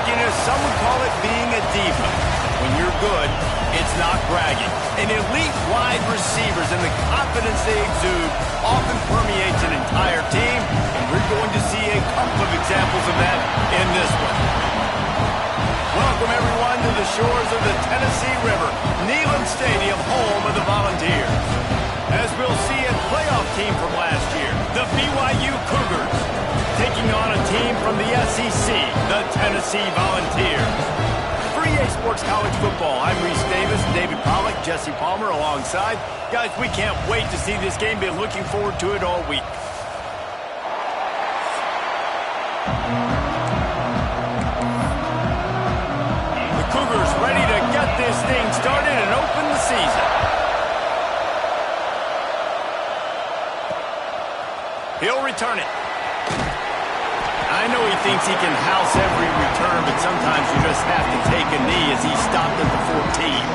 cockiness, some would call it being a diva. When you're good, it's not bragging. And elite wide receivers and the confidence they exude often permeates an entire team, and we're going to see a couple of examples of that in this one. Welcome, everyone, to the shores of the Tennessee River, Neyland Stadium, home of the Volunteers. As we'll see a playoff team from last year, the BYU Cougars, taking on a team from the SEC, the Tennessee Volunteers. For EA Sports College Football, I'm Reese Davis, David Pollack, Jesse Palmer alongside. Guys, we can't wait to see this game. Been looking forward to it all week. The Cougars ready to get this thing started and open the season. He'll return it. I know he thinks he can house every return, but sometimes you just have to take a knee as he stopped at the 14.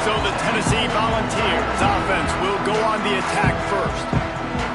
So the Tennessee Volunteers offense will go on the attack first.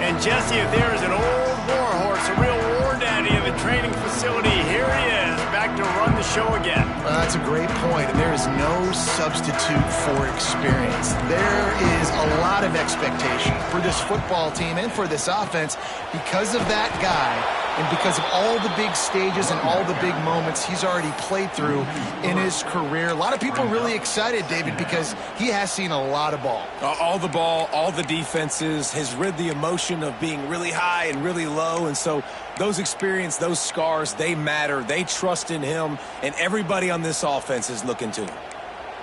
And Jesse, if there is an old war horse, a real war daddy of a training facility, here he is, back to run the show again. Well, that's a great point, and there is no substitute for experience. There is a lot of expectation for this football team and for this offense because of that guy and because of all the big stages and all the big moments he's already played through in his career. A lot of people really excited, David, because he has seen a lot of ball. All the ball, all the defenses, has rid the emotion of being really high and really low, and so those experience, those scars, they matter. They trust in him, and everybody on this offense is looking to him.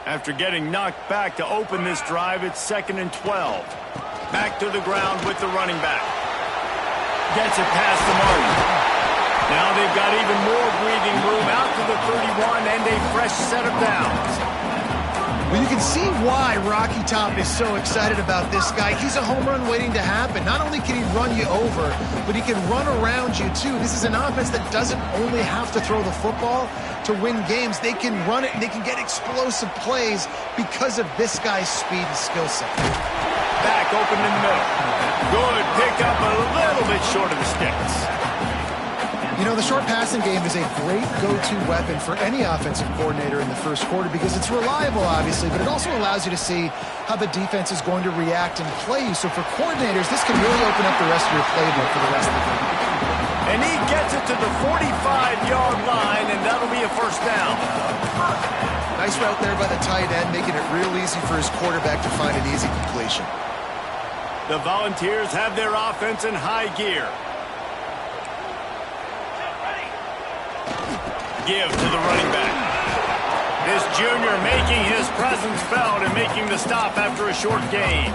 After getting knocked back to open this drive, it's 2nd and 12. Back to the ground with the running back. Gets it past the mark. Now they've got even more breathing room out to the 31 and a fresh set of downs. Well, you can see why Rocky Top is so excited about this guy. He's a home run waiting to happen. Not only can he run you over, but he can run around you too. This is an offense that doesn't only have to throw the football to win games. They can run it and they can get explosive plays because of this guy's speed and skill set. Back open in the middle. Good pickup, a little bit short of the sticks. You know, the short passing game is a great go-to weapon for any offensive coordinator in the first quarter because it's reliable, obviously, but it also allows you to see how the defense is going to react and play you. So for coordinators, this can really open up the rest of your playbook for the rest of the game. And he gets it to the 45-yard line, and that'll be a first down. Nice route there by the tight end, making it real easy for his quarterback to find an easy completion. The Volunteers have their offense in high gear. Give to the running back. This junior making his presence felt and making the stop after a short gain.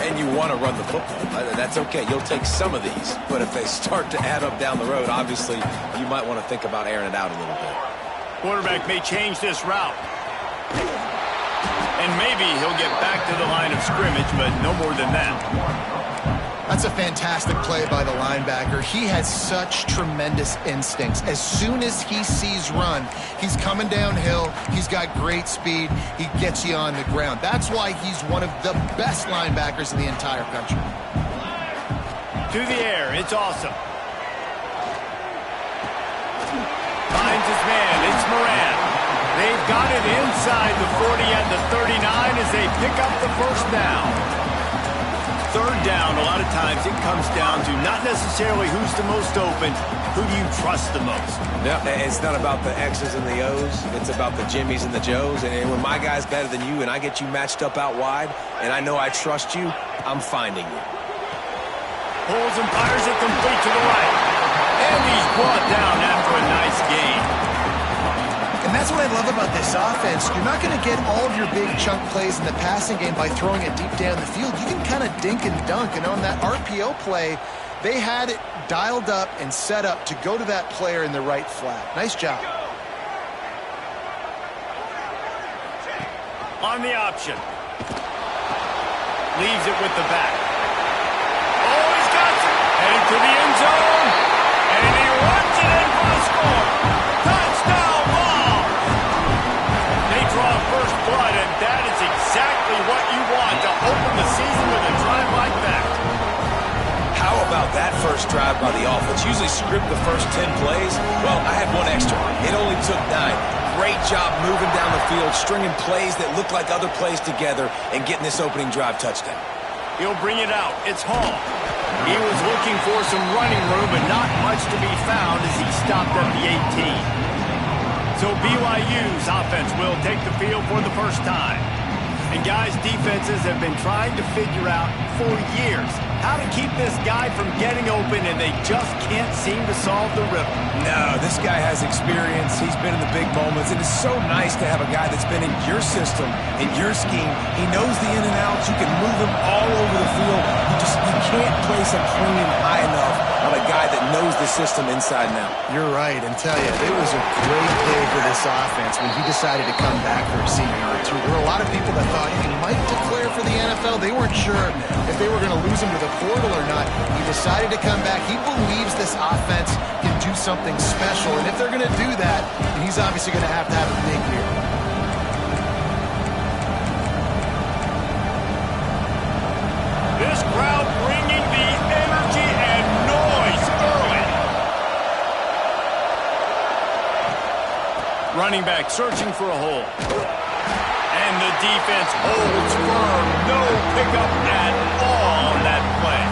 And you want to run the football. That's okay. You'll take some of these. But if they start to add up down the road, obviously, you might want to think about airing it out a little bit. Quarterback may change this route. And maybe he'll get back to the line of scrimmage, but no more than that. That's a fantastic play by the linebacker. He has such tremendous instincts. As soon as he sees run, he's coming downhill. He's got great speed. He gets you on the ground. That's why he's one of the best linebackers in the entire country. To the air, it's awesome. Finds his man, it's Moran. They've got it inside the 40 and the 39 as they pick up the first down. Third down, a lot of times it comes down to not necessarily who's the most open, who do you trust the most? Yeah, it's not about the X's and the O's. It's about the Jimmies and the Joes. And when my guy's better than you and I get you matched up out wide and I know I trust you, I'm finding you. Pulls and fires it complete to the right. And he's brought down after a nice gain. And that's what I love about this offense. You're not going to get all of your big chunk plays in the passing game by throwing it deep down the field. You can kind of dink and dunk. And on that RPO play, they had it dialed up and set up to go to that player in the right flat. Nice job. On the option. Leaves it with the back. Oh, he's got it. Heading to the end zone. And he runs it in for the score. Touchdown ball. They draw first blood, and that is exactly what you want to open the season with a drive like that. How about that first drive by the offense? Usually script the first 10 plays. Well, I had one extra. It only took 9. Great job moving down the field, stringing plays that look like other plays together, and getting this opening drive touchdown. He'll bring it out. It's Hall. He was looking for some running room, but not much to be found as he stopped at the 18. So BYU's offense will take the field for the first time. And guys, defenses have been trying to figure out for years how to keep this guy from getting open, and they just can't seem to solve the riddle. No, this guy has experience. He's been in the big moments. It is so nice to have a guy that's been in your system, in your scheme. He knows the in and outs. You can move him all over the field. You can't place a premium high enough on a guy that knows the system inside and out. You're right, and tell you, it was a great day for this offense when he decided to come back for a senior year too. There were a lot of people that thought he might declare for the NFL. They weren't sure if they were going to lose him to the portal or not. He decided to come back. He believes this offense can do something special, and if they're going to do that, then he's obviously going to have a big year. This crowd bringing the energy and noise early. Running back searching for a hole. And the defense holds firm. No pickup at all on that play.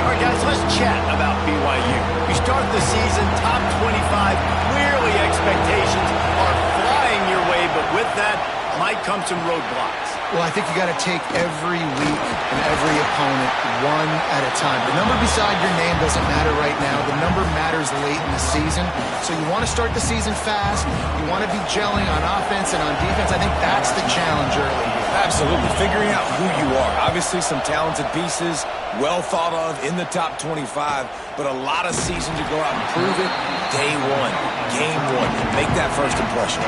All right, guys, let's chat about BYU. We start the season top 25. Clearly expectations are flying your way, but with that might come some roadblocks. Well, I think you got to take every week and every opponent one at a time. The number beside your name doesn't matter right now. The number matters late in the season. So you want to start the season fast. You want to be gelling on offense and on defense. I think that's the challenge early. Absolutely. Figuring out who you are. Obviously some talented pieces, well thought of in the top 25, but a lot of season to go out and prove it. Day one, game one. Make that first impression.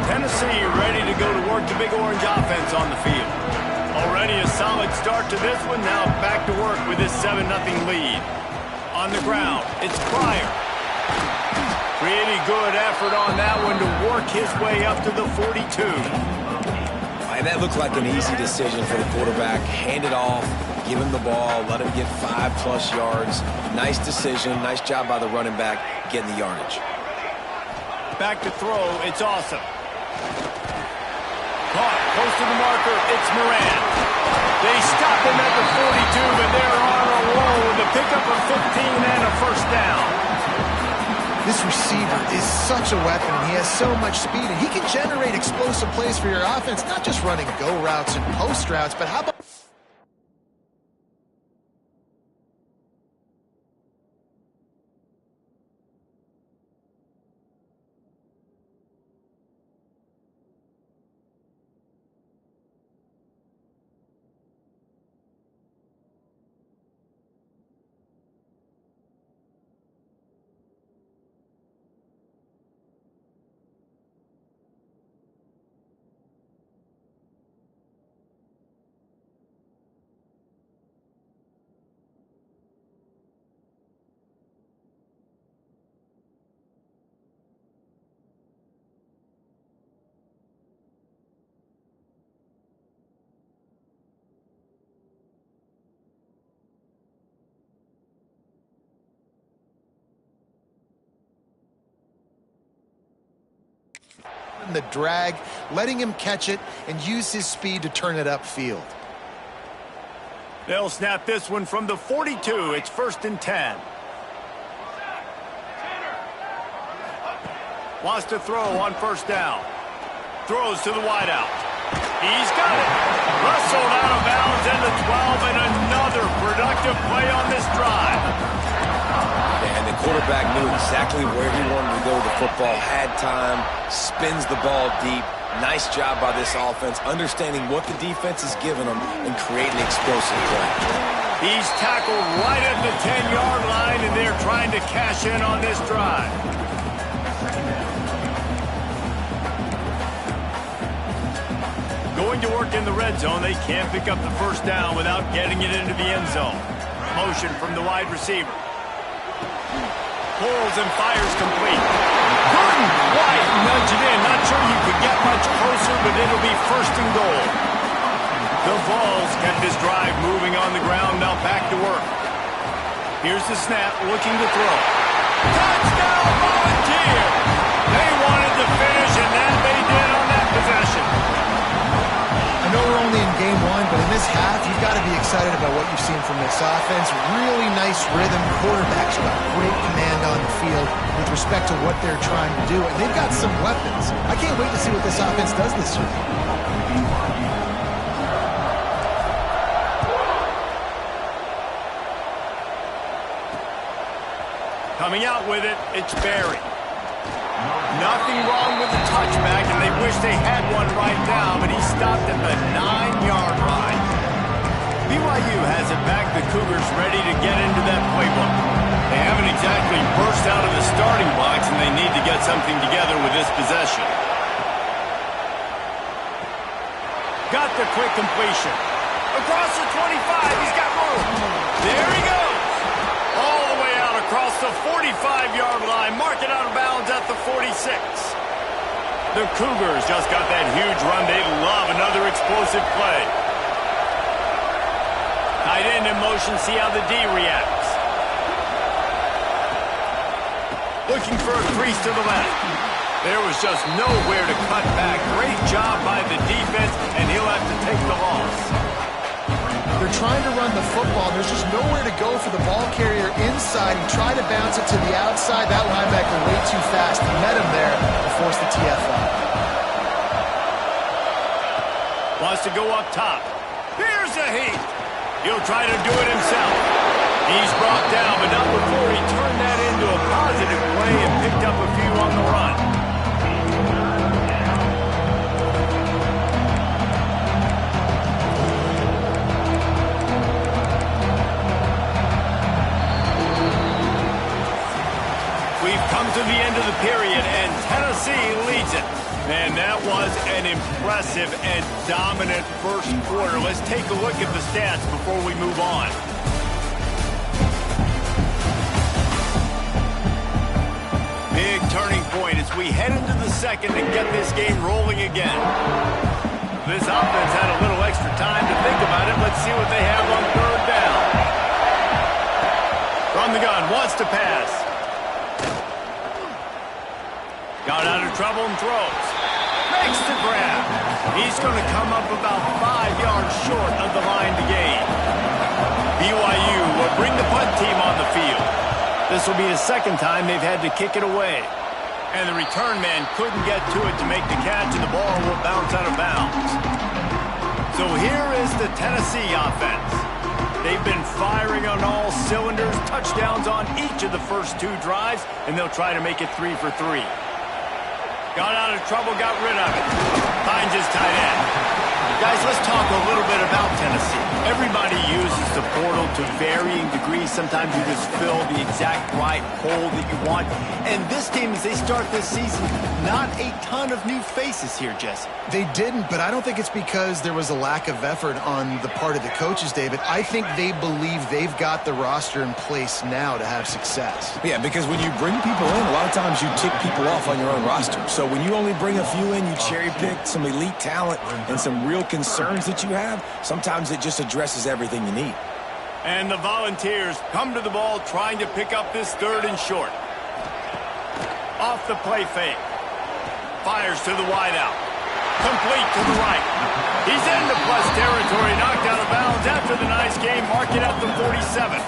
Tennessee ready to go to work the Big Orange offense on the field. Already a solid start to this one. Now back to work with this 7-0 lead. On the ground, it's Pryor. Pretty good effort on that one to work his way up to the 42. And that looked like an easy decision for the quarterback. Hand it off, give him the ball, let him get 5+ yards. Nice decision, nice job by the running back getting the yardage. Back to throw, it's awesome. Caught, close to the marker, it's Moran. They stop him at the 42, and they're on a roll with a pickup of 15 and a first down. This receiver is such a weapon, and he has so much speed, and he can generate explosive plays for your offense, not just running go routes and post routes, but how about... the drag, letting him catch it and use his speed to turn it upfield. They'll snap this one from the 42. It's 1st and 10. Wants to throw on first down. Throws to the wideout. He's got it. Rustled out of bounds into 12, and another productive play on this drive. And the quarterback knew exactly where he wanted to go with the football, had time, spins the ball deep. Nice job by this offense, understanding what the defense is giving them and creating explosive play. He's tackled right at the 10-yard line, and they're trying to cash in on this drive. Going to work in the red zone, they can't pick up the first down without getting it into the end zone. Motion from the wide receiver. Pulls and fires complete. Gburg, wide, nudge it in. Not sure you could get much closer, but it'll be 1st and goal. The Vols kept this drive moving on the ground. Now back to work. Here's the snap, looking to throw. Touchdown, Volunteer! They wanted to finish, and that they did on that possession. I know we're only in game one, but in this half, you've got to be excited about what you've seen from this offense. Really nice rhythm. Quarterback's got great command on the field with respect to what they're trying to do, and they've got some weapons. I can't wait to see what this offense does this year. Coming out with it, it's Barry. Nothing wrong with the touchback, and they wish they had one right now, but he stopped at the 9-yard line. BYU has it back. The Cougars ready to get into that playbook. They haven't exactly burst out of the starting blocks, and they need to get something together with this possession. Got the quick completion. Across the 25, he's got room. There he goes. All the way out across the 45-yard line. Mark it out of bounds at the 46. The Cougars just got that huge run. They love another explosive play. Tight end in motion. See how the D reacts. Looking for a crease to the left. There was just nowhere to cut back. Great job by the defense, and he'll have to take the loss. They're trying to run the football. There's just nowhere to go for the ball carrier inside. He tried to bounce it to the outside. That linebacker way too fast. He met him there and forced the TFL. Wants to go up top. Here's a heat. He'll try to do it himself. He's brought down, but not before he turned that into a positive play and picked up a few on the run. Come to the end of the period, and Tennessee leads it. Man, that was an impressive and dominant first quarter. Let's take a look at the stats before we move on. Big turning point as we head into the second and get this game rolling again. This offense had a little extra time to think about it. Let's see what they have on third down. From the gun, wants to pass. Got out of trouble and throws. Makes the grab. He's going to come up about 5 yards short of the line to gain. BYU will bring the punt team on the field. This will be the second time they've had to kick it away. And the return man couldn't get to it to make the catch, and the ball will bounce out of bounds. So here is the Tennessee offense. They've been firing on all cylinders, touchdowns on each of the first 2 drives, and they'll try to make it 3 for 3. Got out of trouble, got rid of it. Finds his tight end. Guys, let's talk a little bit about Tennessee. Everybody uses the portal to varying degrees. Sometimes you just fill the exact right hole that you want. And this team, as they start this season, not a ton of new faces here, Jesse. They didn't, but I don't think it's because there was a lack of effort on the part of the coaches, David. I think they believe they've got the roster in place now to have success. Yeah, because when you bring people in, a lot of times you tick people off on your own roster. So when you only bring a few in, you cherry pick some elite talent and some real concerns that you have, sometimes it just addresses everything you need. And the Volunteers come to the ball trying to pick up this 3rd and short. Off the play fake. Fires to the wideout. Complete to the right. He's into plus territory, knocked out of bounds after the nice game. Mark it at the 47.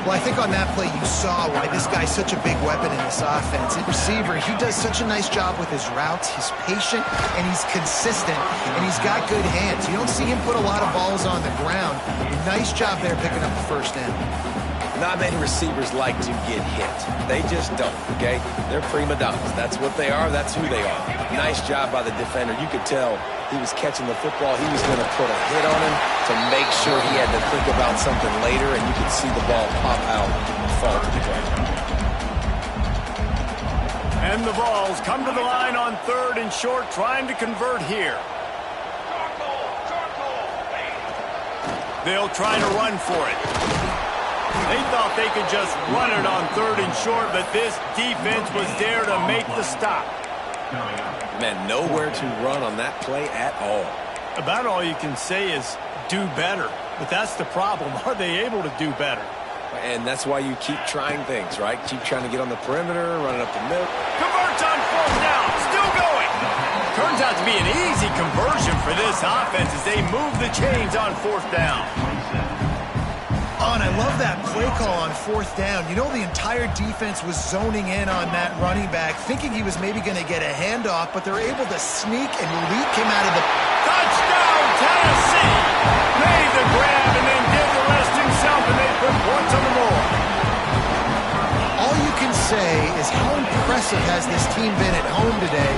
Well, I think on that play you saw why this guy's such a big weapon in this offense. At receiver, he does such a nice job with his routes. He's patient, and he's consistent, and he's got good hands. You don't see him put a lot of balls on the ground. Nice job there picking up the first down. Not many receivers like to get hit. They just don't, okay? They're prima donnas. That's what they are. That's who they are. Nice job by the defender. You could tell he was catching the football. He was going to put a hit on him to make sure he had to think about something later, and you could see the ball pop out and fall to the ground. And the Vols come to the line on 3rd and short, trying to convert here. They'll try to run for it. They thought they could just run it on 3rd and short, but this defense was there to make the stop. Man, nowhere to run on that play at all. About all you can say is do better. But that's the problem. Are they able to do better? And that's why you keep trying things, right? Keep trying to get on the perimeter, running up the middle. Converts on 4th down. Still going. Turns out to be an easy conversion for this offense as they move the chains on 4th down. Oh, and I love that play call on 4th down. You know, the entire defense was zoning in on that running back, thinking he was maybe going to get a handoff, but they're able to sneak and leak him out of the... Touchdown, Tennessee! Made the grab and then did the rest himself, and they put points on the board. All you can say is how impressive has this team been at home today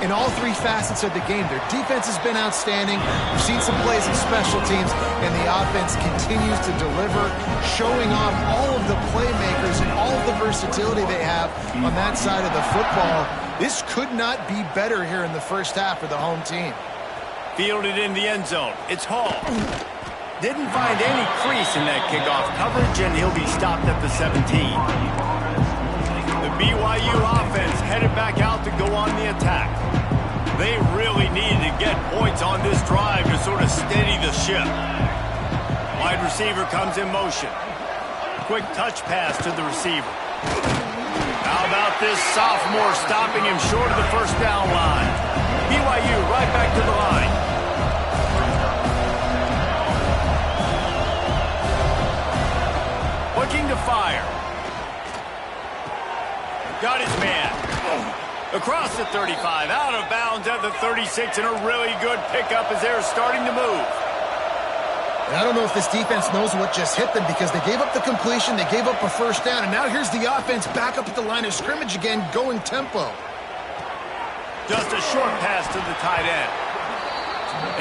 in all three facets of the game. Their defense has been outstanding. We've seen some plays in special teams, and the offense continues to deliver, showing off all of the playmakers and all of the versatility they have on that side of the football. This could not be better here in the first half for the home team. Fielded in the end zone. It's Hall. Didn't find any crease in that kickoff coverage, and he'll be stopped at the 17. The BYU offense headed back out to go on the attack. They really needed to get points on this drive to sort of steady the ship. Wide receiver comes in motion. Quick touch pass to the receiver. How about this sophomore stopping him short of the first down line? BYU right back to the line. Looking to fire. Got his man. Across the 35, out of bounds at the 36, and a really good pickup as they're starting to move. And I don't know if this defense knows what just hit them because they gave up the completion, they gave up a first down, and now here's the offense back up at the line of scrimmage again, going tempo. Just a short pass to the tight end.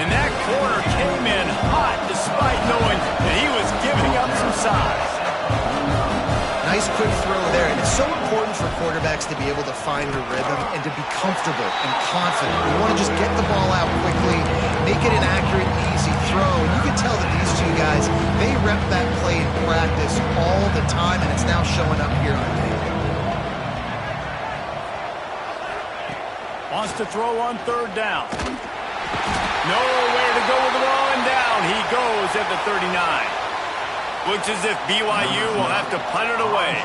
And that corner came in hot despite knowing that he was giving up some size. Nice quick throw there, and it's so important for quarterbacks to be able to find a rhythm and to be comfortable and confident. You want to just get the ball out quickly, make it an accurate and easy throw. And you can tell that these two guys, they rep that play in practice all the time, and it's now showing up here on tape. Wants to throw on 3rd down. Nowhere to go with the ball, and down he goes at the 39. Looks as if BYU will have to punt it away.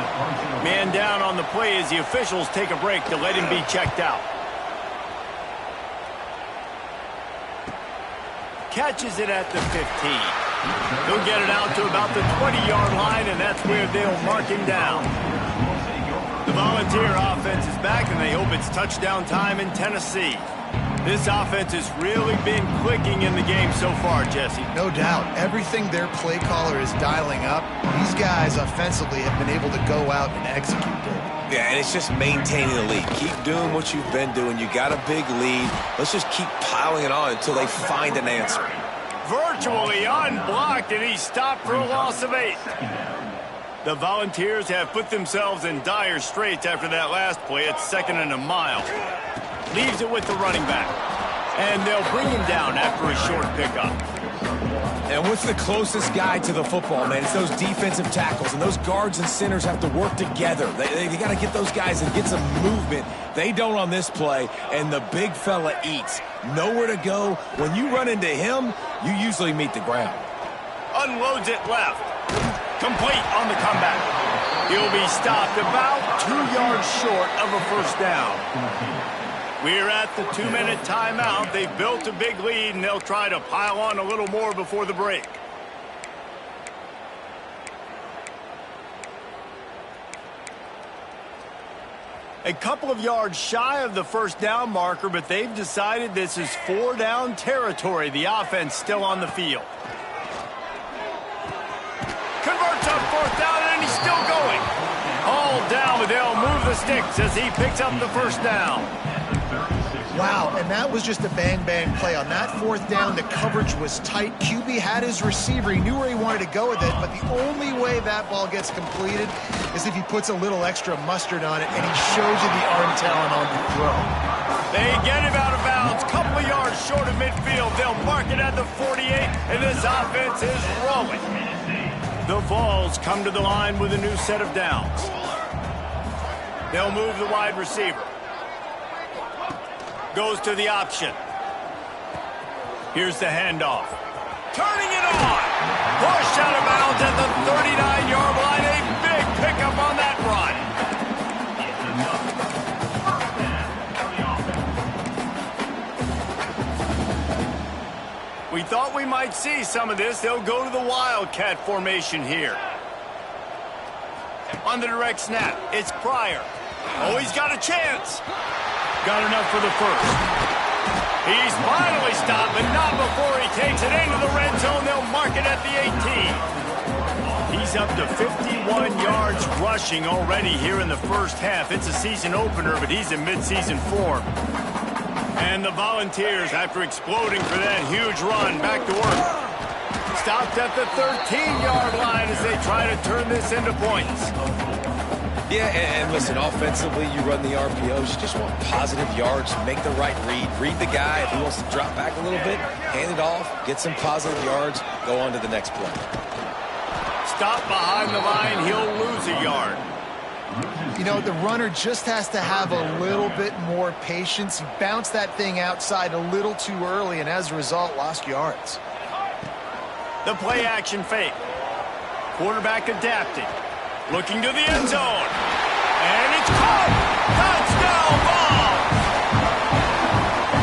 Man down on the play as the officials take a break to let him be checked out. Catches it at the 15. He'll get it out to about the 20-yard line, and that's where they'll mark him down. The Volunteer offense is back, and they hope it's touchdown time in Tennessee. This offense has really been clicking in the game so far, Jesse. No doubt. Everything their play caller is dialing up, these guys offensively have been able to go out and execute it. Yeah, and it's just maintaining the lead. Keep doing what you've been doing. You got a big lead. Let's just keep piling it on until they find an answer. Virtually unblocked, and he's stopped for a loss of 8. The Volunteers have put themselves in dire straits after that last play. It's 2nd and a mile. Leaves it with the running back. And they'll bring him down after a short pickup. And what's the closest guy to the football, man? It's those defensive tackles, and those guards and centers have to work together. They got to get those guys and get some movement. They don't on this play, and the big fella eats. Nowhere to go. When you run into him, you usually meet the ground. Unloads it left. Complete on the comeback. He'll be stopped about 2 yards short of a first down. We're at the 2-minute timeout. They've built a big lead, and they'll try to pile on a little more before the break. A couple of yards shy of the first down marker, but they've decided this is 4-down territory. The offense still on the field. Converts on 4th down, and he's still going. All down, but they'll move the sticks as he picks up the first down. Wow, and that was just a bang-bang play. On that 4th down, the coverage was tight. QB had his receiver. He knew where he wanted to go with it, but the only way that ball gets completed is if he puts a little extra mustard on it, and he shows you the arm talent on the throw. They get him out of bounds, couple of yards short of midfield. They'll mark it at the 48, and this offense is rolling. The Vols come to the line with a new set of downs. They'll move the wide receiver. Goes to the option. Here's the handoff. Turning it on. Pushed out of bounds at the 39-yard line. A big pickup on that run. We thought we might see some of this. They'll go to the Wildcat formation here. On the direct snap, it's Pryor. Oh, he's got a chance. Got enough for the first. He's finally stopped, but not before he takes it into the red zone. They'll mark it at the 18. He's up to 51 yards rushing already here in the first half. It's a season opener, but he's in midseason form. And the Volunteers, after exploding for that huge run, back to work. Stopped at the 13-yard line as they try to turn this into points. Yeah, and listen, offensively, you run the RPOs. You just want positive yards. Make the right read. Read the guy. If he wants to drop back a little bit, hand it off, get some positive yards, go on to the next play. Stop behind the line. He'll lose a yard. You know, the runner just has to have a little bit more patience. He bounced that thing outside a little too early, and as a result, lost yards. The play action fake. Quarterback adapting. Looking to the end zone. And it's caught. Touchdown ball.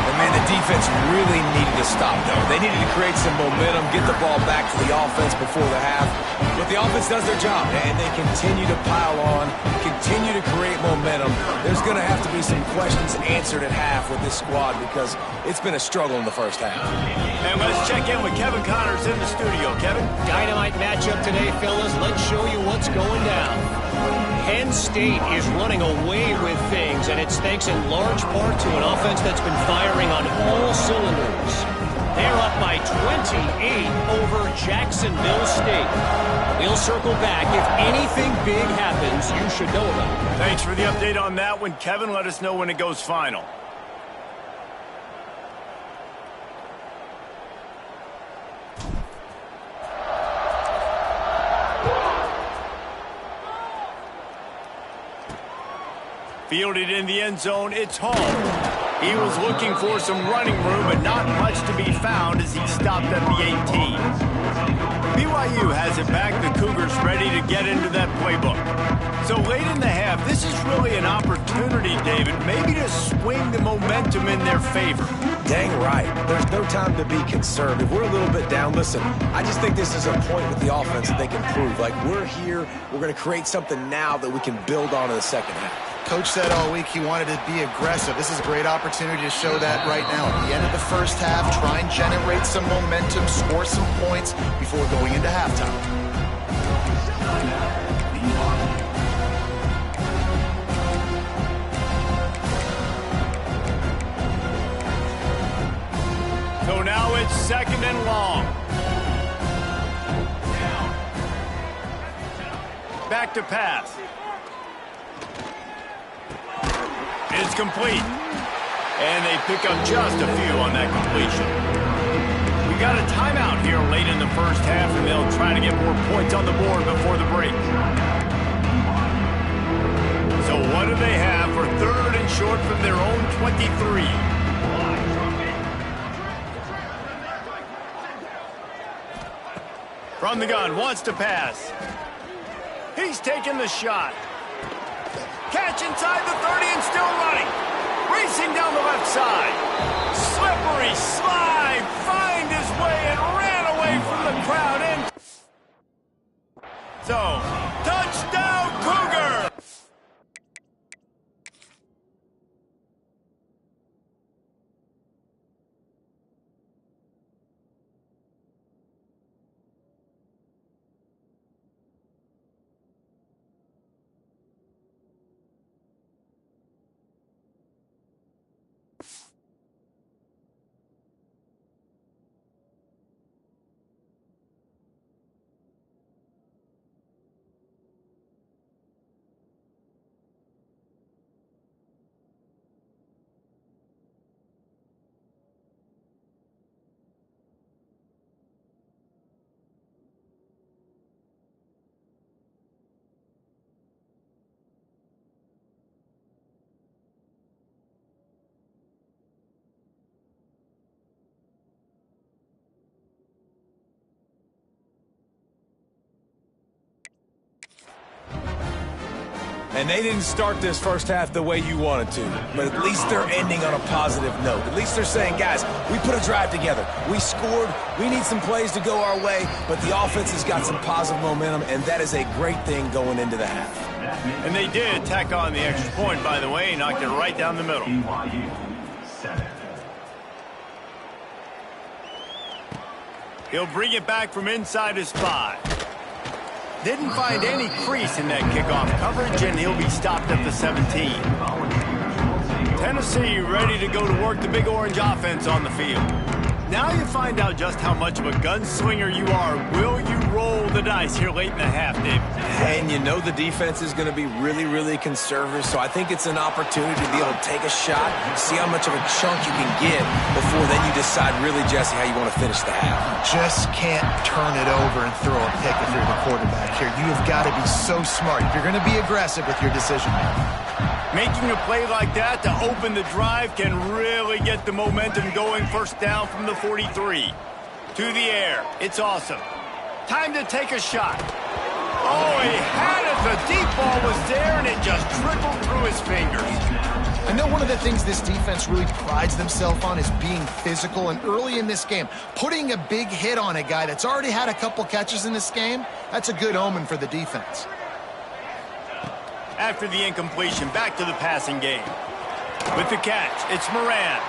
And man, the defense really needed to stop, though. They needed to create some momentum, get the ball back to the offense before the half. But the offense does their job, and they continue to pile on, continue to create momentum. There's going to have to be some questions answered at half with this squad because it's been a struggle in the first half. And let's check in with Kevin Connors in the studio. Kevin? Dynamite matchup today, fellas. Let's show you what's going down. Penn State is running away with things, and it's thanks in large part to an offense that's been firing on all cylinders. They're up by 28 over Jacksonville State. We'll circle back. If anything big happens, you should know about it. Thanks for the update on that one, Kevin. Let us know when it goes final. Fielded in the end zone, it's home. He was looking for some running room, but not much to be found as he stopped at the 18. BYU has it back. The Cougars ready to get into that playbook. So late in the half, this is really an opportunity, David, maybe to swing the momentum in their favor. Dang right. There's no time to be concerned. If we're a little bit down, listen, I just think this is a point with the offense that they can prove. Like, we're here, we're going to create something now that we can build on in the second half. Coach said all week he wanted to be aggressive. This is a great opportunity to show that right now. At the end of the first half, try and generate some momentum, score some points before going into halftime. So now it's second and long. Back to pass. It's complete. And they pick up just a few on that completion. We got a timeout here late in the first half, and they'll try to get more points on the board before the break. So what do they have for third and short from their own 23? From the gun, wants to pass. He's taking the shot. Catch inside the 30 and still running. Racing down the left side. Slippery slide. Find his way and ran away from the crowd. And so, touchdown Cougar! And they didn't start this first half the way you wanted to, but at least they're ending on a positive note. At least they're saying, guys, we put a drive together. We scored. We need some plays to go our way, but the offense has got some positive momentum, and that is a great thing going into the half. And they did tack on the extra point, by the way, knocked it right down the middle. He'll bring it back from inside his 5. Didn't find any crease in that kickoff coverage, and he'll be stopped at the 17. Tennessee ready to go to work the Big Orange offense on the field. Now you find out just how much of a gunslinger you are. Will you roll the dice here late in the half, David? And you know the defense is going to be really, really conservative, so I think it's an opportunity to be able to take a shot, see how much of a chunk you can get before then you decide really, Jesse, how you want to finish the half. Just can't turn it over and throw a pick if you're the quarterback here. You have got to be so smart. You're going to be aggressive with your decision making. Making a play like that to open the drive can really get the momentum going. First down from the 43. To the air. It's awesome. Time to take a shot. Oh, he had it. The deep ball was there, and it just trickled through his fingers. I know one of the things this defense really prides themselves on is being physical, and early in this game, putting a big hit on a guy that's already had a couple catches in this game, that's a good omen for the defense. After the incompletion, back to the passing game. With the catch, it's Moran.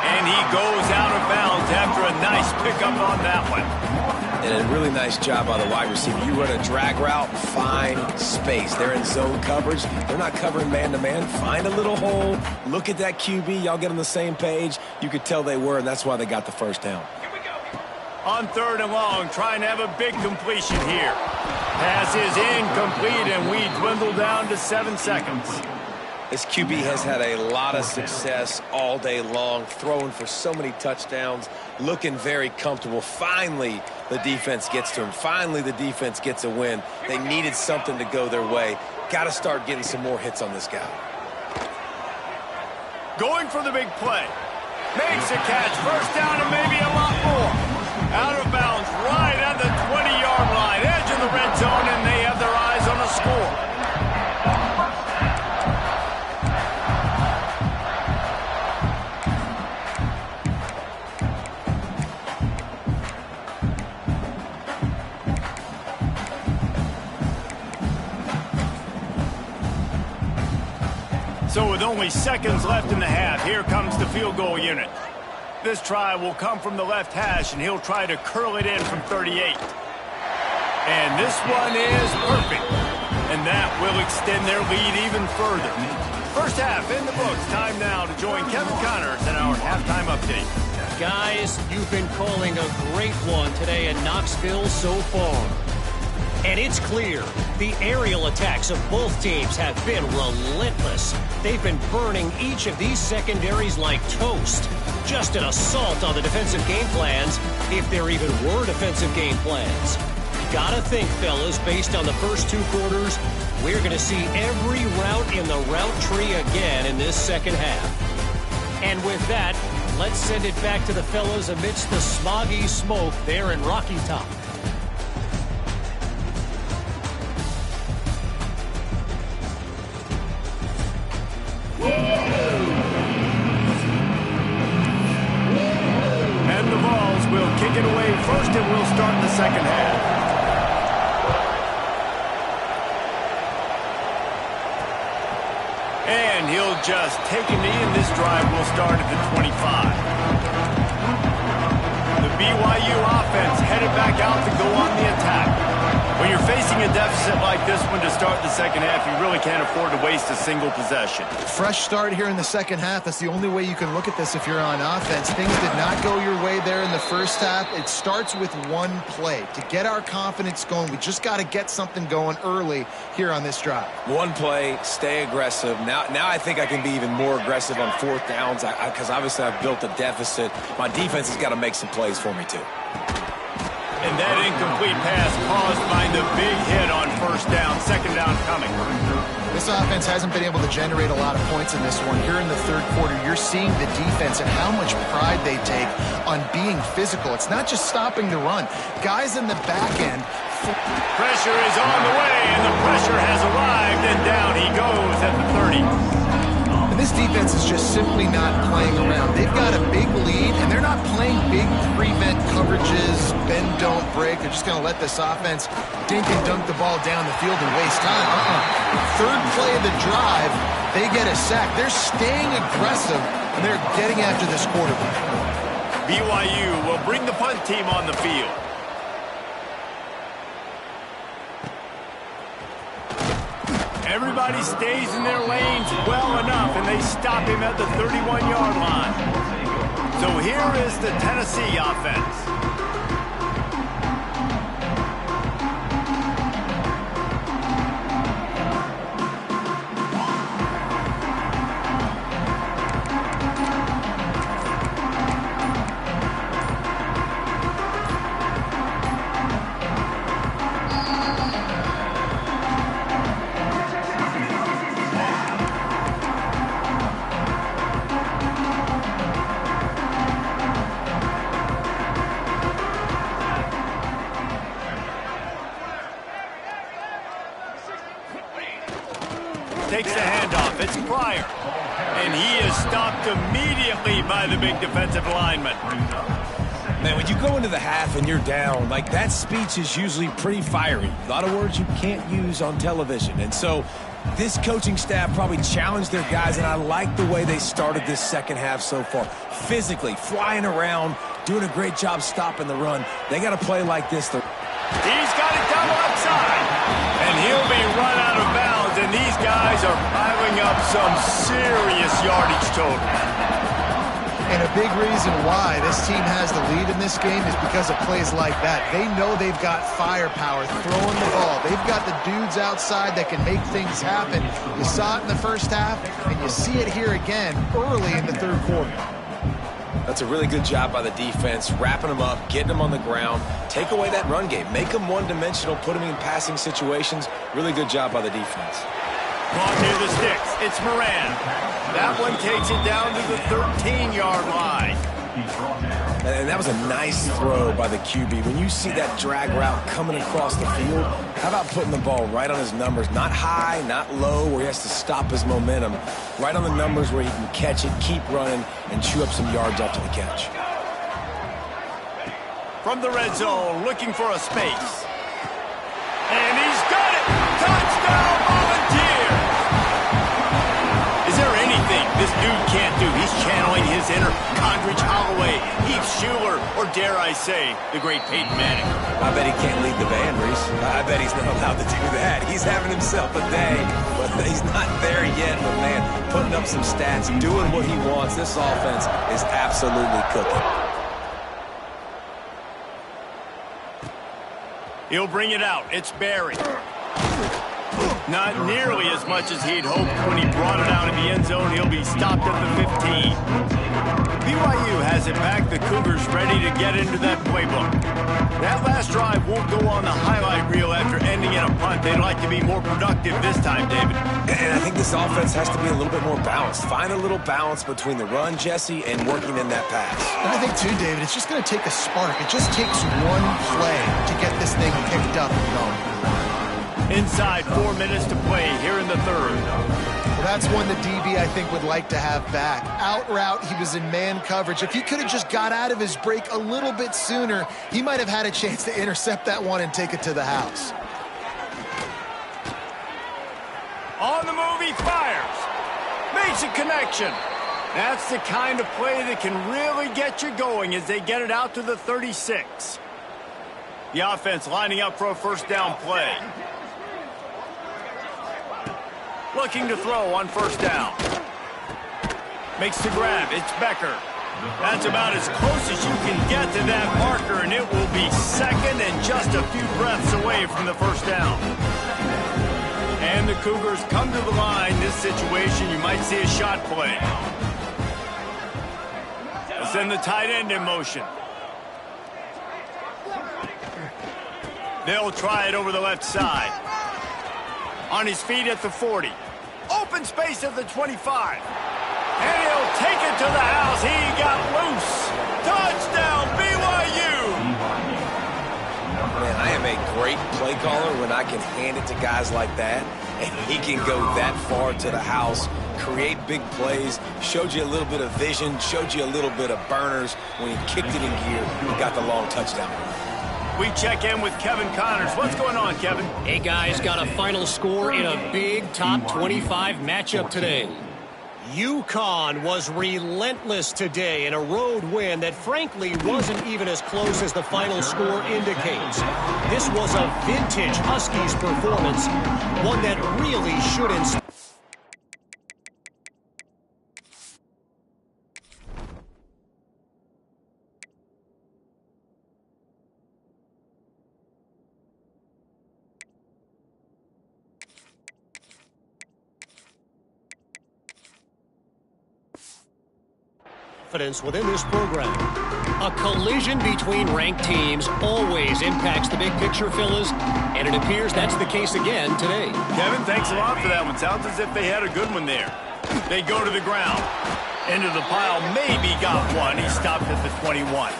And he goes out of bounds after a nice pickup on that one. And a really nice job by the wide receiver. You run a drag route, find space. They're in zone coverage. They're not covering man-to-man. Find a little hole. Look at that QB. Y'all get on the same page. You could tell they were, and that's why they got the first down. On 3rd and long, trying to have a big completion here. Pass is incomplete, and we dwindle down to 7 seconds. This QB has had a lot of success all day long, throwing for so many touchdowns, looking very comfortable. Finally, the defense gets to him. Finally, the defense gets a win. They needed something to go their way. Got to start getting some more hits on this guy. Going for the big play. Makes a catch. First down and maybe a lot more. Out of bounds right at the 20-yard line. Edge of the red zone, and they have their eyes on a score. So with only seconds left in the half, here comes the field goal unit. This try will come from the left hash, and he'll try to curl it in from 38. And this one is perfect. And that will extend their lead even further. First half in the books. Time now to join Kevin Connors in our halftime update. Guys, you've been calling a great one today in Knoxville so far. And it's clear, the aerial attacks of both teams have been relentless. They've been burning each of these secondaries like toast. Just an assault on the defensive game plans, if there even were defensive game plans. Gotta think, fellas, based on the first 2 quarters, we're going to see every route in the route tree again in this second half. And with that, let's send it back to the fellas amidst the smoggy smoke there in Rocky Top. And the Vols will kick it away first, and we'll start the second half. And he'll just take a knee, and this drive will start at the 25. The BYU offense headed back out to go on the attack. When you're facing a deficit like this one to start the second half, you really can't afford to waste a single possession. Fresh start here in the second half. That's the only way you can look at this if you're on offense. Things did not go your way there in the first half. It starts with one play. To get our confidence going, we just got to get something going early here on this drive. One play, stay aggressive. Now I think I can be even more aggressive on 4th downs because obviously I've built a deficit. My defense has got to make some plays for me too. And that incomplete pass caused by the big hit on first down. Second down coming. This offense hasn't been able to generate a lot of points in this one. Here in the 3rd quarter, you're seeing the defense and how much pride they take on being physical. It's not just stopping the run. Guys in the back end Pressure is on the way, and the pressure has arrived, and down he goes at the 30. And this defense is just simply not playing around. They've got a big lead, and they're not playing big prevent coverages, bend, don't break. They're just going to let this offense dink and dunk the ball down the field and waste time. Third play of the drive, they get a sack. They're staying aggressive, and they're getting after this quarterback. BYU will bring the punt team on the field. Everybody stays in their lanes well enough, and they stop him at the 31-yard line. So here is the Tennessee offense. Takes the handoff. It's Pryor. And he is stopped immediately by the big defensive lineman. Man, when you go into the half and you're down, like that speech is usually pretty fiery. A lot of words you can't use on television. And so this coaching staff probably challenged their guys, and I like the way they started this second half so far. Physically, flying around, doing a great job stopping the run. They got to play like this. He's got it down left side. And he'll be run out of bounds, and these guys are piling up some serious yardage total. And a big reason why this team has the lead in this game is because of plays like that. They know they've got firepower throwing the ball. They've got the dudes outside that can make things happen. You saw it in the first half, and you see it here again early in the third quarter. That's a really good job by the defense, wrapping them up, getting them on the ground, take away that run game, make them one-dimensional, put them in passing situations. Really good job by the defense. Caught near the sticks. It's Moran. That one takes it down to the 13-yard line. And that was a nice throw by the QB. When you see that drag route coming across the field, how about putting the ball right on his numbers? Not high, not low, where he has to stop his momentum. Right on the numbers where he can catch it, keep running, and chew up some yards after the catch. From the red zone, looking for a space. And he's got it! Touchdown, Volunteer! Is there anything this dude can't do? He's channeling his inner Condridge Holloway, Heath Schuler, or dare I say, the great Peyton Manning. I bet he can't lead the band, Reese. I bet he's not allowed to do that. He's having himself a day, but he's not there yet. But, man, putting up some stats, doing what he wants. This offense is absolutely cooking. He'll bring it out. It's Barry. Not nearly as much as he'd hoped when he brought it out in the end zone. He'll be stopped at the 15. BYU has it back. The Cougars ready to get into that playbook. That last drive won't go on the highlight reel after ending in a punt. They'd like to be more productive this time, David. And I think this offense has to be a little bit more balanced. Find a little balance between the run, Jesse, and working in that pass. And I think, too, David, it's just going to take a spark. It just takes one play to get this thing picked up and going. Inside 4 minutes to play here in the third. Well, that's one the DB, I think, would like to have back. Out route, he was in man coverage. If he could have just got out of his break a little bit sooner, he might have had a chance to intercept that one and take it to the house. On the move, he fires. Makes a connection. That's the kind of play that can really get you going as they get it out to the 36. The offense lining up for a first down play. Looking to throw on first down. Makes the grab. It's Becker. That's about as close as you can get to that marker, and it will be second and just a few breaths away from the first down. And the Cougars come to the line. This situation, you might see a shot play. They'll send the tight end in motion. They'll try it over the left side. On his feet at the 40. Open space at the 25. And he'll take it to the house. He got loose. Touchdown, BYU. Man, I am a great play caller when I can hand it to guys like that, and he can go that far to the house, create big plays, showed you a little bit of vision, showed you a little bit of burners. When he kicked it in gear, he got the long touchdown. We check in with Kevin Connors. What's going on, Kevin? Hey, guys, got a final score in a big top 25 matchup today. UConn was relentless today in a road win that frankly wasn't even as close as the final score indicates. This was a vintage Huskies performance, one that really should inspire. Within this program. A collision between ranked teams always impacts the big picture, fellas, and it appears that's the case again today. Kevin, thanks a lot for that one. Sounds as if they had a good one there. They go to the ground. Into the pile, maybe got one. He stopped at the 21.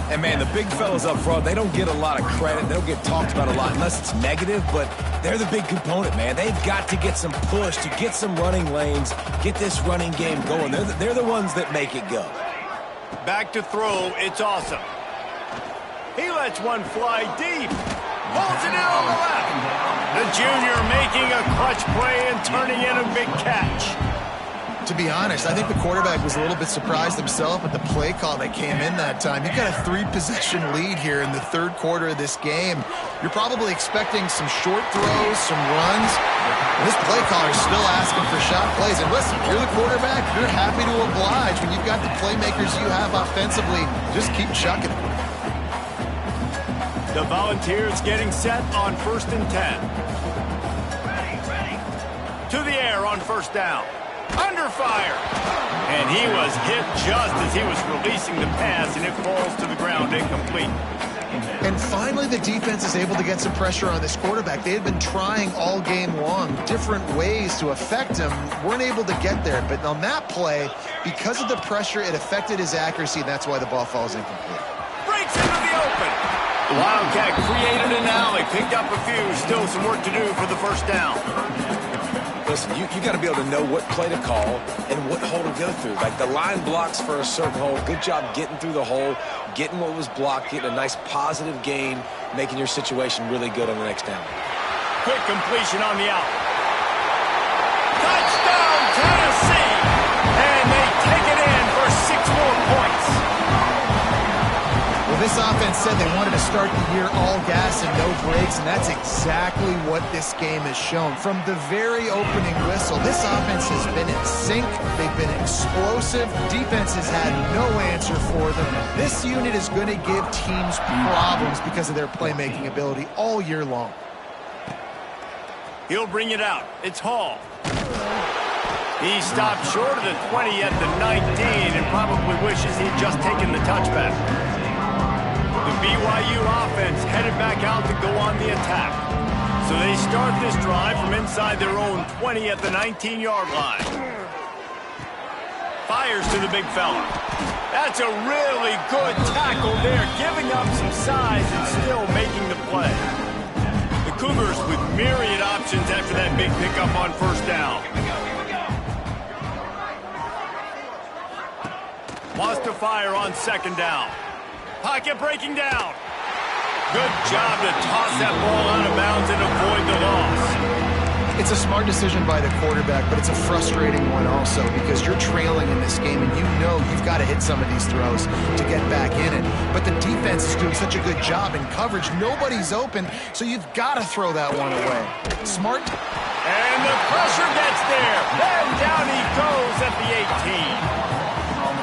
And, man, the big fellas up front, they don't get a lot of credit. They don't get talked about a lot unless it's negative, but they're the big component, man. They've got to get some push, to get some running lanes, get this running game going. They're the ones that make it go. Back to throw. It's awesome. He lets one fly deep. Pulls it in on the left. The junior making a clutch play and turning in a big catch. To be honest, I think the quarterback was a little bit surprised himself at the play call that came in that time. You've got a 3-possession lead here in the third quarter of this game. You're probably expecting some short throws, some runs. And this play caller is still asking for shot plays. And listen, you're the quarterback. You're happy to oblige. When you've got the playmakers you have offensively, just keep chucking it. The Volunteers getting set on 1st and 10. To the air on 1st down. Under fire. And he was hit just as he was releasing the pass, and it falls to the ground incomplete. And finally, the defense is able to get some pressure on this quarterback. They had been trying all game long different ways to affect him. Weren't able to get there. But on that play, because of the pressure, it affected his accuracy, and that's why the ball falls incomplete. Breaks into the open. The Wildcat created an alley, picked up a few. Still some work to do for the 1st down. Listen, you got to be able to know what play to call and what hole to go through. Like the line blocks for a certain hole. Good job getting through the hole, getting what was blocked, getting a nice positive gain, making your situation really good on the next down. Quick completion on the out. Touchdown, Tennessee! And they take it in for 6 more points. Well, this offense said they wanted to start the year all gas and no brakes, and that's exactly what this game has shown. From the very opening whistle, this offense has been in sync. They've been explosive. Defense has had no answer for them. This unit is going to give teams problems because of their playmaking ability all year long. He'll bring it out. It's Hall. He stopped short of the 20 at the 19 and probably wishes he'd just taken the touchback. The BYU offense headed back out to go on the attack. So they start this drive from inside their own 20 at the 19-yard line. Fires to the big fella. That's a really good tackle there, giving up some size and still making the play. The Cougars with myriad options after that big pickup on 1st down. Wants to fire on 2nd down. Pocket breaking down. Good job to toss that ball out of bounds and avoid the loss. It's a smart decision by the quarterback, but it's a frustrating one also because you're trailing in this game and you know you've got to hit some of these throws to get back in it. But the defense is doing such a good job in coverage. Nobody's open, so you've got to throw that one away. Smart. And the pressure gets there. Then down he goes at the 18.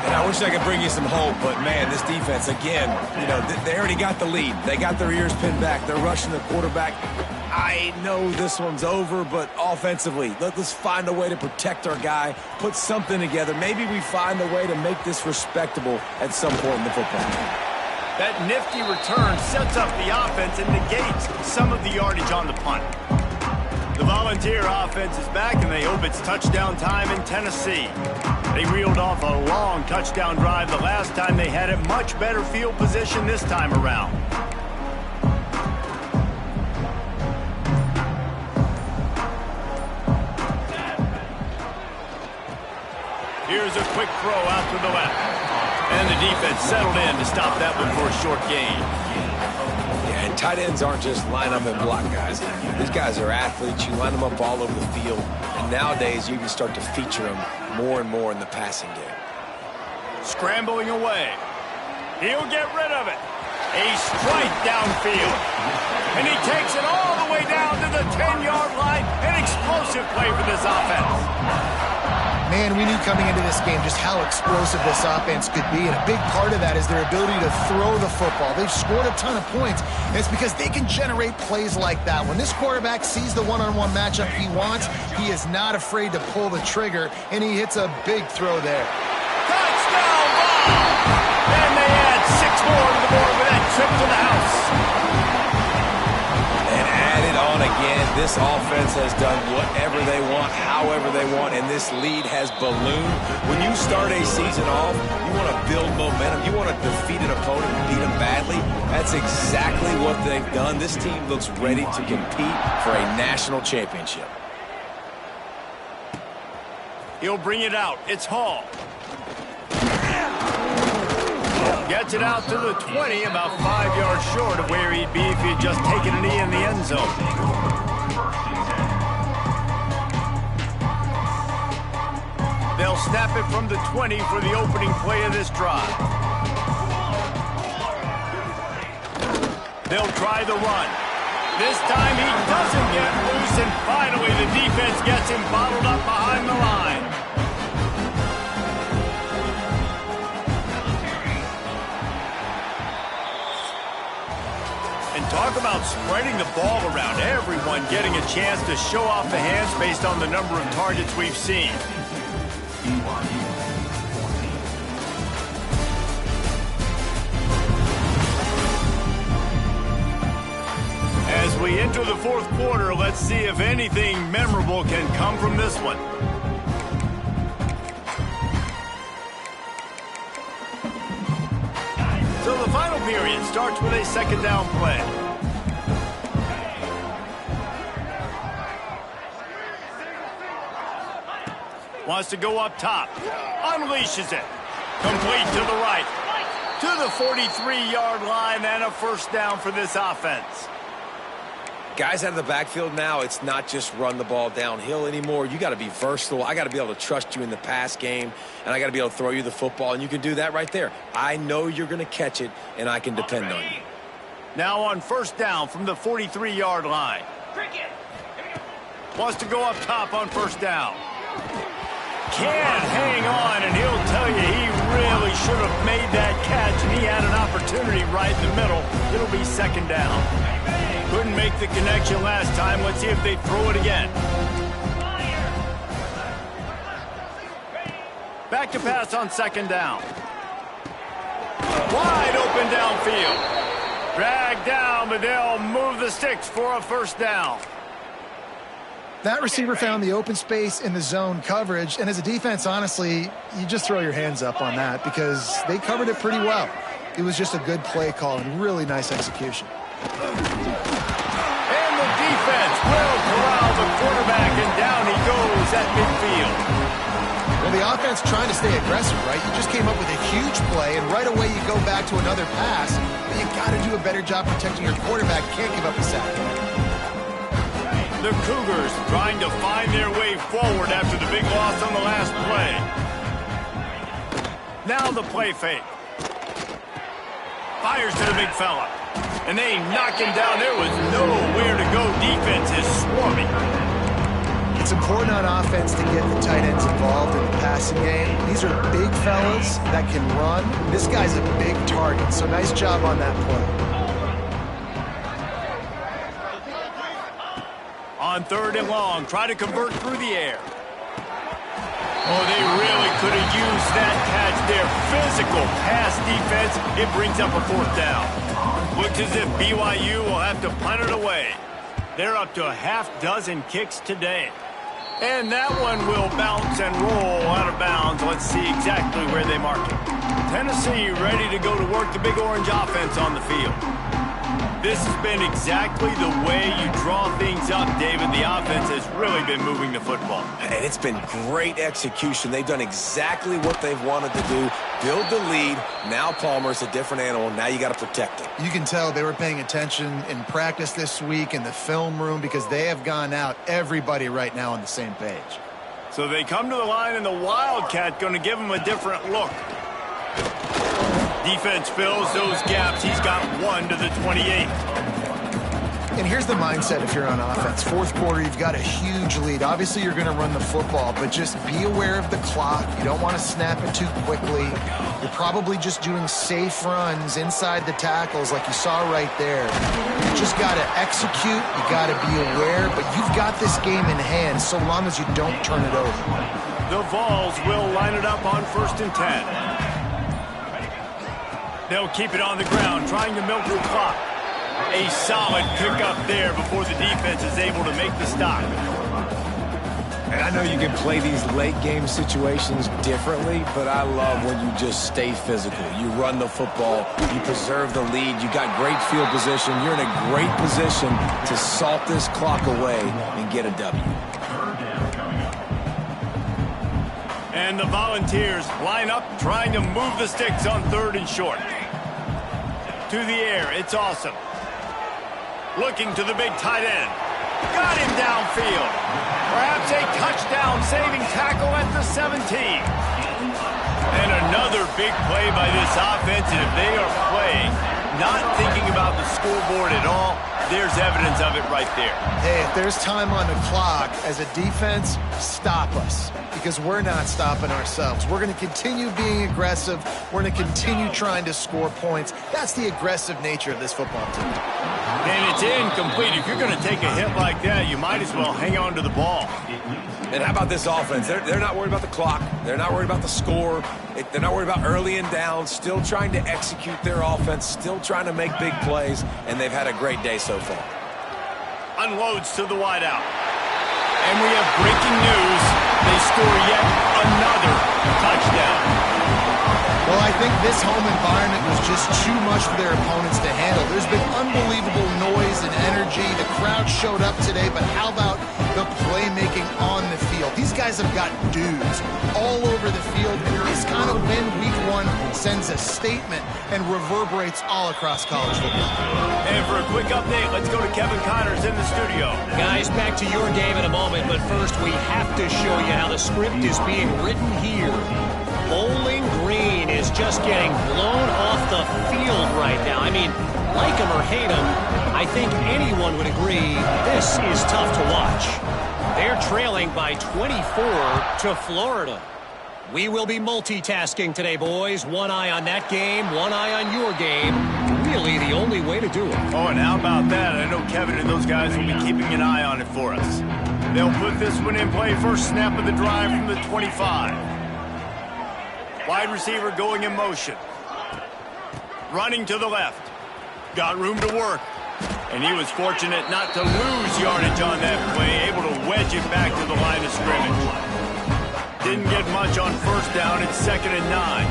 And I wish I could bring you some hope, but, man, this defense, again, you know, they already got the lead. They got their ears pinned back. They're rushing the quarterback. I know this one's over, but offensively, let's find a way to protect our guy, put something together. Maybe we find a way to make this respectable at some point in the football game. That nifty return sets up the offense and negates some of the yardage on the punt. The Volunteer offense is back, and they hope it's touchdown time in Tennessee. They reeled off a long touchdown drive the last time they had it. Much better field position this time around. Here's a quick throw out to the left. And the defense settled in to stop that one for a short gain. Yeah, and tight ends aren't just line up and block guys. These guys are athletes. You line them up all over the field. And nowadays, you can start to feature them more and more in the passing game. Scrambling away. He'll get rid of it. A strike downfield. And he takes it all the way down to the 10-yard line. An explosive play for this offense. Man, we knew coming into this game just how explosive this offense could be, and a big part of that is their ability to throw the football. They've scored a ton of points, and it's because they can generate plays like that. When this quarterback sees the one-on-one matchup he wants, he is not afraid to pull the trigger, and he hits a big throw there. Touchdown ball! And they add 6 more to the board with that trip to the house. And add it on again. This offense has done whatever they want, however they want, and this lead has ballooned. When you start a season off, you want to build momentum. You want to defeat an opponent and beat them badly. That's exactly what they've done. This team looks ready to compete for a national championship. He'll bring it out. It's Hall. Gets it out to the 20, about 5 yards short of where he'd be if he'd just taken a knee in the end zone. They'll snap it from the 20 for the opening play of this drive. They'll try the run. This time he doesn't get loose, and finally the defense gets him bottled up behind the line. And talk about spreading the ball around, everyone getting a chance to show off the hands based on the number of targets we've seen. As we enter the fourth quarter, let's see if anything memorable can come from this one. So the final period starts with a second down play. Wants to go up top. Unleashes it. Complete to the right. To the 43-yard line and a first down for this offense. Guys out of the backfield now, it's not just run the ball downhill anymore. You got to be versatile. I got to be able to trust you in the pass game, and I got to be able to throw you the football, and you can do that right there. I know you're going to catch it, and I can depend on you. Now on first down from the 43-yard line. Wants to go up top on first down. Can't hang on, and he'll tell you he really should have made that catch, and he had an opportunity right in the middle. It'll be second down. Couldn't make the connection last time. Let's see if they throw it again. Back to pass on second down. Wide open downfield. Dragged down, but they'll move the sticks for a first down. That receiver found the open space in the zone coverage, and as a defense, honestly, you just throw your hands up on that because they covered it pretty well. It was just a good play call and really nice execution. And the defense will corral the quarterback, and down he goes at midfield. Well, the offense trying to stay aggressive, right? You just came up with a huge play, and right away you go back to another pass, but you got to do a better job protecting your quarterback. Can't give up a sack. The Cougars trying to find their way forward after the big loss on the last play. Now the play fake. Fires to the big fella. And they knock him down. There was nowhere to go. Defense is swarming. It's important on offense to get the tight ends involved in the passing game. These are big fellas that can run. This guy's a big target, so nice job on that play. On third and long, try to convert through the air. Oh, they really could have used that catch there. Physical pass defense. It brings up a fourth down. Looks as if BYU will have to punt it away. They're up to a half-dozen kicks today. And that one will bounce and roll out of bounds. Let's see exactly where they mark it. Tennessee ready to go to work the Big Orange offense on the field. This has been exactly the way you draw things up, David. The offense has really been moving the football. And it's been great execution. They've done exactly what they've wanted to do. Build the lead. Now Palmer's a different animal. Now you got to protect him. You can tell they were paying attention in practice this week in the film room because they have gone out, everybody right now on the same page. So they come to the line, and the Wildcat going to give them a different look. Defense fills those gaps. He's got 1 to the 28. And here's the mindset if you're on offense. Fourth quarter, you've got a huge lead. Obviously, you're going to run the football, but just be aware of the clock. You don't want to snap it too quickly. You're probably just doing safe runs inside the tackles like you saw right there. You just got to execute. You got to be aware, but you've got this game in hand so long as you don't turn it over. The Vols will line it up on 1st and 10. They'll keep it on the ground, trying to milk the clock. A solid pickup there before the defense is able to make the stop. And I know you can play these late game situations differently, but I love when you just stay physical. You run the football, you preserve the lead, you got great field position, you're in a great position to salt this clock away and get a W. And the Volunteers line up, trying to move the sticks on 3rd and short. To the air, it's Awesome. Looking to the big tight end. Got him downfield. Perhaps a touchdown-saving tackle at the 17. And another big play by this offense, and if they are playing, not thinking about the scoreboard at all, there's evidence of it right there. Hey, if there's time on the clock, as a defense, stop us. Because we're not stopping ourselves. We're going to continue being aggressive. We're going to continue trying to score points. That's the aggressive nature of this football team. And it's incomplete. If you're going to take a hit like that, you might as well hang on to the ball. And how about this offense? They're not worried about the clock. They're not worried about the score. They're not worried about early and down. Still trying to execute their offense. Still trying to make big plays. And they've had a great day so far. Unloads to the wideout. And we have breaking news. They score yet another touchdown. Well, I think this home environment was just too much for their opponents to handle. There's been unbelievable noise and energy. The crowd showed up today, but how about the playmaking on the field? These guys have got dudes all over the field, and this kind of win week 1 sends a statement and reverberates all across college football. And for a quick update, let's go to Kevin Connors in the studio. Guys, back to your game in a moment, but first we have to show you how the script is being written here. Bowling Green is just getting blown off the field right now. I mean, like him or hate him, I think anyone would agree this is tough to watch. They're trailing by 24 to Florida. We will be multitasking today, boys. One eye on that game, one eye on your game. Really the only way to do it. Oh, and how about that? I know Kevin and those guys will be keeping an eye on it for us. They'll put this one in play. First snap of the drive from the 25. Wide receiver going in motion. Running to the left. Got room to work. And he was fortunate not to lose yardage on that play. Able to wedge it back to the line of scrimmage. Didn't get much on first down. It's 2nd and 9.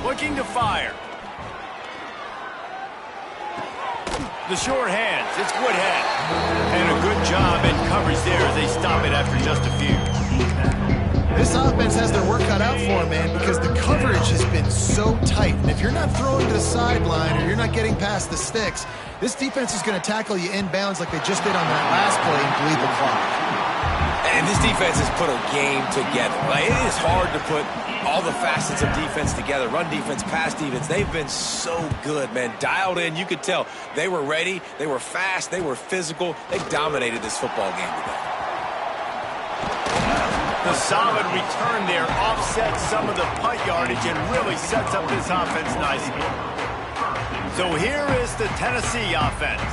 Looking to fire. The short hands. It's Woodhead. And a good job in coverage there as they stop it after just a few. This offense has their work cut out for them, man, because the coverage has been so tight. And if you're not throwing to the sideline or you're not getting past the sticks, this defense is going to tackle you inbounds like they just did on that last play and bleed the clock. And this defense has put a game together. Like, it is hard to put all the facets of defense together. Run defense, pass defense. They've been so good, man. Dialed in. You could tell they were ready. They were fast. They were physical. They dominated this football game today. The solid return there offsets some of the punt yardage and really sets up this offense nicely. So here is the Tennessee offense.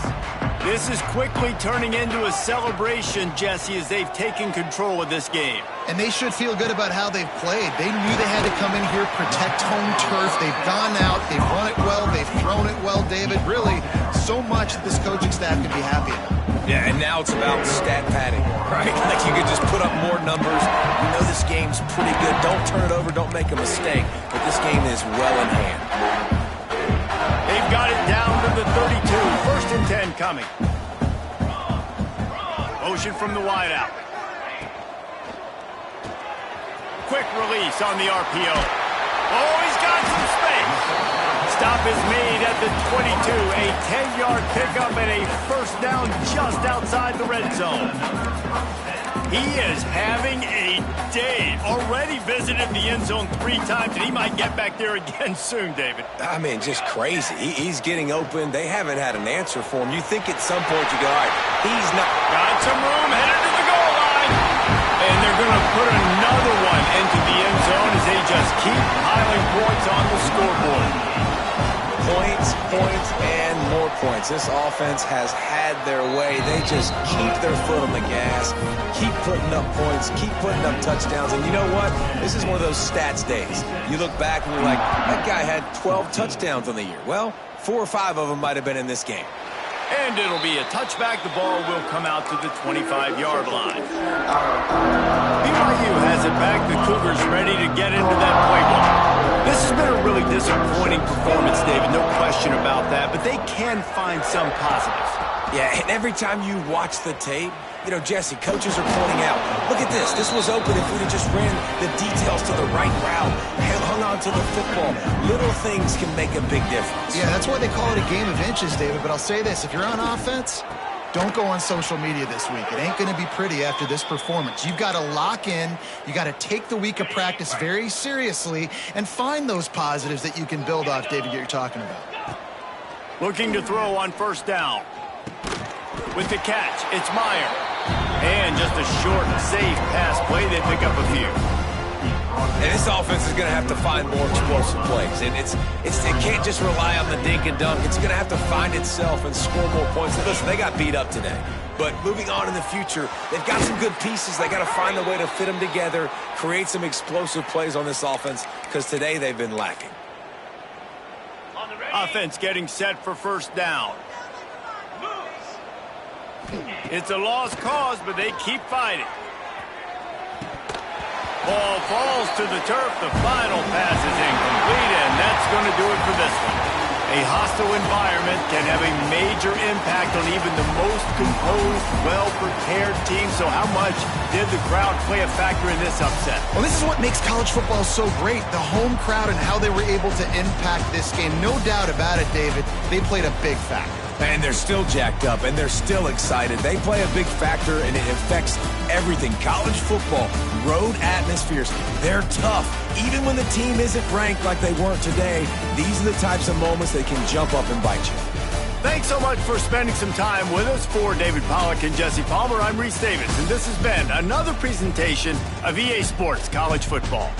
This is quickly turning into a celebration, Jesse, as they've taken control of this game. And they should feel good about how they've played. They knew they had to come in here, protect home turf. They've gone out, they've run it well, they've thrown it well, David. Really, so much that this coaching staff can be happy about. Yeah, and now it's about stat padding, right? Like you could just put up more numbers. You know this game's pretty good. Don't turn it over, don't make a mistake. But this game is well in hand. They've got it down the 32. 1st and 10 coming. Motion from the wideout. Quick release on the RPO. Oh, he's got some space. Stop is made at the 22. A 10-yard pickup and a 1st down just outside the red zone. He is having a day. Already visited the end zone 3 times, and he might get back there again soon, David. I mean, just crazy. He's getting open. They haven't had an answer for him. You think at some point you go, all right, he's not. Got some room, headed to the goal line. And they're going to put another one into the end zone as they just keep piling points on the scoreboard. Points, points, and more points. This offense has had their way. They just keep their foot on the gas, keep putting up points, keep putting up touchdowns. And you know what? This is one of those stats days. You look back and you're like, that guy had 12 touchdowns on the year. Well, 4 or 5 of them might have been in this game. And it'll be a touchback. The ball will come out to the 25-yard line. BYU has it back. The Cougars ready to get into that playbook. This has been a really disappointing performance, David. No question about that. But they can find some positives. Yeah, and every time you watch the tape, you know, Jesse, coaches are pointing out, look at this. This was open if we'd have just ran the details to the right route, hung on to the football. Little things can make a big difference. Yeah, that's why they call it a game of inches, David. But I'll say this, if you're on offense, don't go on social media this week. It ain't going to be pretty after this performance. You've got to lock in. You got to take the week of practice very seriously and find those positives that you can build off, David, you're talking about. Looking to throw on 1st down. With the catch, it's Meyer. And just a short, safe pass play. They pick up a few. And this offense is going to have to find more explosive plays. And it can't just rely on the dink and dunk. It's going to have to find itself and score more points. Listen, they got beat up today. But moving on in the future, they've got some good pieces. They got to find a way to fit them together, create some explosive plays on this offense, because today they've been lacking. Offense getting set for 1st down. It's a lost cause, but they keep fighting. Ball falls to the turf. The final pass is incomplete, and that's going to do it for this one. A hostile environment can have a major impact on even the most composed, well-prepared team. So how much did the crowd play a factor in this upset? Well, this is what makes college football so great, the home crowd and how they were able to impact this game. No doubt about it, David. They played a big factor. And they're still jacked up, and they're still excited. They play a big factor, and it affects everything. College football, road atmospheres, they're tough. Even when the team isn't ranked like they weren't today, these are the types of moments that can jump up and bite you. Thanks so much for spending some time with us. For David Pollack and Jesse Palmer, I'm Reese Davis, and this has been another presentation of EA Sports College Football.